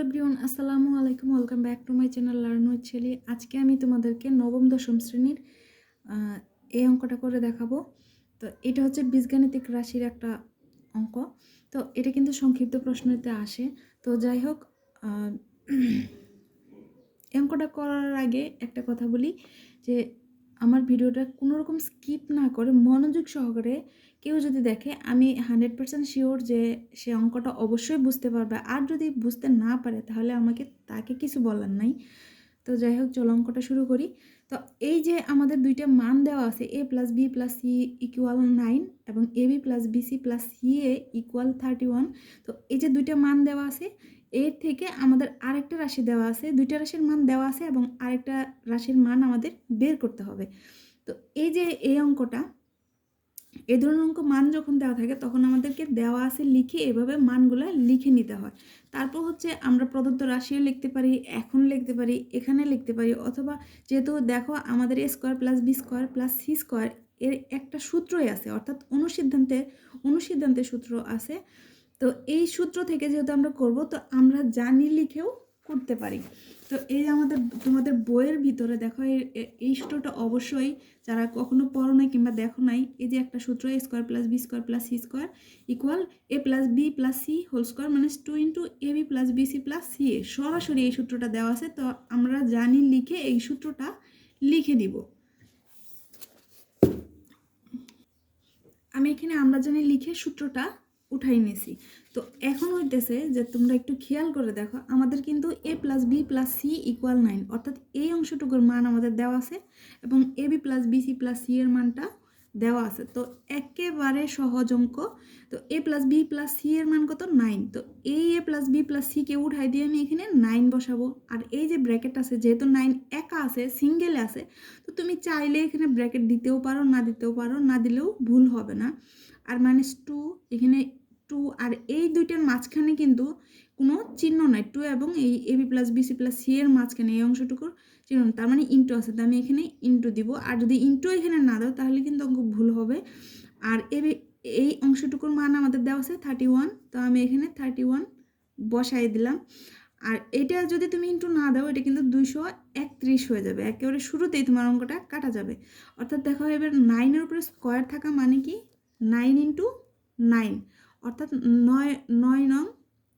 Everyone, আসসালামু আলাইকুম। Welcome back to my channel learn with Shelly. আজকে আমি তোমাদেরকে নবম দশম শ্রেণীর এই অঙ্কটা করে দেখাবো। তো এটা হচ্ছে বীজগাণিতিক রাশির একটা অঙ্ক। তো এটা কিন্তু সংক্ষিপ্ত প্রশ্নতে আসে। তো যাই হোক, এই অঙ্কটা করার আগে একটা কথা বলি যে আমার ভিডিওটা কোনো রকম স্কিপ না করে মনোযোগ সহকারে কেউ যদি দেখে, আমি 100% শিওর যে সে অঙ্কটা অবশ্যই বুঝতে পারবে। আর যদি বুঝতে না পারে তাহলে আমাকে তাকে কিছু বলার নাই। তো যাই হোক, চলো অঙ্কটা শুরু করি। তো এই যে আমাদের দুইটা মান দেওয়া আছে, a + b + c = 9 এবং ab + bc + ca = 31। তো এই যে দুইটা মান দেওয়া আছে, এর থেকে আমাদের আরেকটা রাশি দেওয়া আছে, দুইটা রাশির মান দেওয়া আছে এবং আরেকটা রাশির মান আমাদের বের করতে হবে। তো এই যে এই অঙ্কটা, এই ধরনের অঙ্ক মান যখন দেওয়া থাকে তখন আমাদেরকে দেওয়া আছে লিখে এভাবে মানগুলো লিখে নিতে হয়। তারপর হচ্ছে আমরা প্রদত্ত রাশিও লিখতে পারি, এখন লিখতে পারি, এখানে লিখতে পারি, অথবা যেহেতু দেখো আমাদের a² + b² + c² এর একটা সূত্রই আছে, অর্থাৎ অনুসিদ্ধান্তের সূত্র আছে। তো এই সূত্র থেকে যেহেতু আমরা করব, তো আমরা জানি লিখেও করতে পারি। তো এই যে তোমাদের বইয়ের ভিতরে দেখো এই সূত্রটা অবশ্যই যারা কখনো পড়ো নাই কিংবা দেখো নাই, এই যে একটা সূত্র a² + b² + c² = a + b + c² মানে 2 * ab + bc + ca। সরাসরি এই সূত্রটা দেওয়া আছে, তো আমরা জানি লিখে এই সূত্রটা লিখে দিব। আমি এখানে আমরা জানি লিখে সূত্রটা উঠাই নিয়েছি। তো এখন হইতেছে যে তোমরা একটু খেয়াল করে দেখো, আমাদের কিন্তু a + b + c = 9, অর্থাৎ এই অংশটুকুর মান আমাদের দেওয়া আছে এবং ab + bc + c এর মানটা দেওয়া আছে। তো একেবারে সহজ অঙ্ক। তো a + b + c এর মান কত? 9। তো এই a + b + c কে উঠাই দিয়ে আমি এখানে 9 বসাবো। আর এই যে ব্র্যাকেট আছে, যেহেতু 9 একা আছে, সিঙ্গেলে আছে, তো তুমি চাইলে এখানে ব্র্যাকেট দিতেও পারো, না দিতেও পারো, না দিলেও ভুল হবে না। আর -2 এখানে 2, আর এই দুইটার মাঝখানে কিন্তু কোনো চিহ্ন নাই। 2 এবং এই ab + bc + c এর মাঝখানে এই অংশটুকুর চিহ্ন, তার মানে ইন্টু আছে, তো আমি এখানে ইন্টু দিব। আর যদি ইন্টু এখানে না দাও তাহলে কিন্তু অঙ্ক ভুল হবে। আর এই অংশটুকুর মান আমাদের দেওয়া আছে 31, তো আমি এখানে 31 বসাই দিলাম। আর এটা যদি তুমি ইন্টু না দাও, এটা কিন্তু 231 হয়ে যাবে, একেবারে শুরুতেই তোমার অঙ্কটা কাটা যাবে। অর্থাৎ দেখো, এবার 9-এর উপরে স্কোয়ার থাকা মানে কি? 9 × 9, অর্থাৎ 9 নং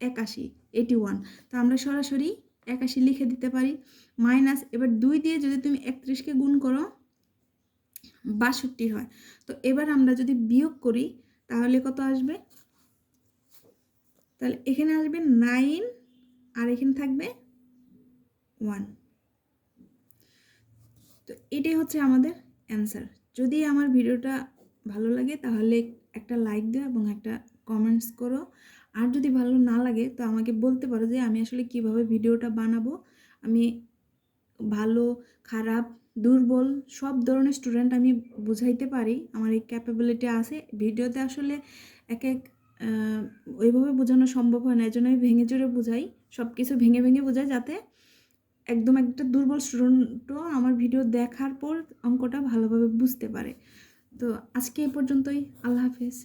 81, 81। তো আমরা সরাসরি 81 লিখে দিতে পারি। মাইনাস, এবার 2 দিয়ে যদি তুমি 31কে গুণ করো 62 হয়। তো এবার আমরা যদি বিয়োগ করি তাহলে কত আসবে? তাহলে এখানে আসবে 9 আর এখানে থাকবে 1। তো এটাই হচ্ছে আমাদের অ্যান্সার। যদি আমার ভিডিওটা ভালো লাগে তাহলে একটা লাইক দাও এবং একটা কমেন্টস করো। আর যদি ভালো না লাগে তো আমাকে বলতে পারো যে আমি আসলে কিভাবে ভিডিওটা বানাবো। আমি ভালো, খারাপ, দুর্বল সব ধরনের স্টুডেন্ট আমি বুঝাইতে পারি, আমার এই ক্যাপাবিলিটি আছে। ভিডিওতে আসলে এক ওইভাবে বোঝানো সম্ভব হয় না, এই জন্য আমি ভেঙে চুরে বুঝাই, সব কিছু ভেঙে ভেঙে বোঝাই, যাতে একদম একটা দুর্বল স্টুডেন্টও আমার ভিডিও দেখার পর অঙ্কটা ভালোভাবে বুঝতে পারে। তো আজকে এই পর্যন্তই। আল্লাহ হাফেজ।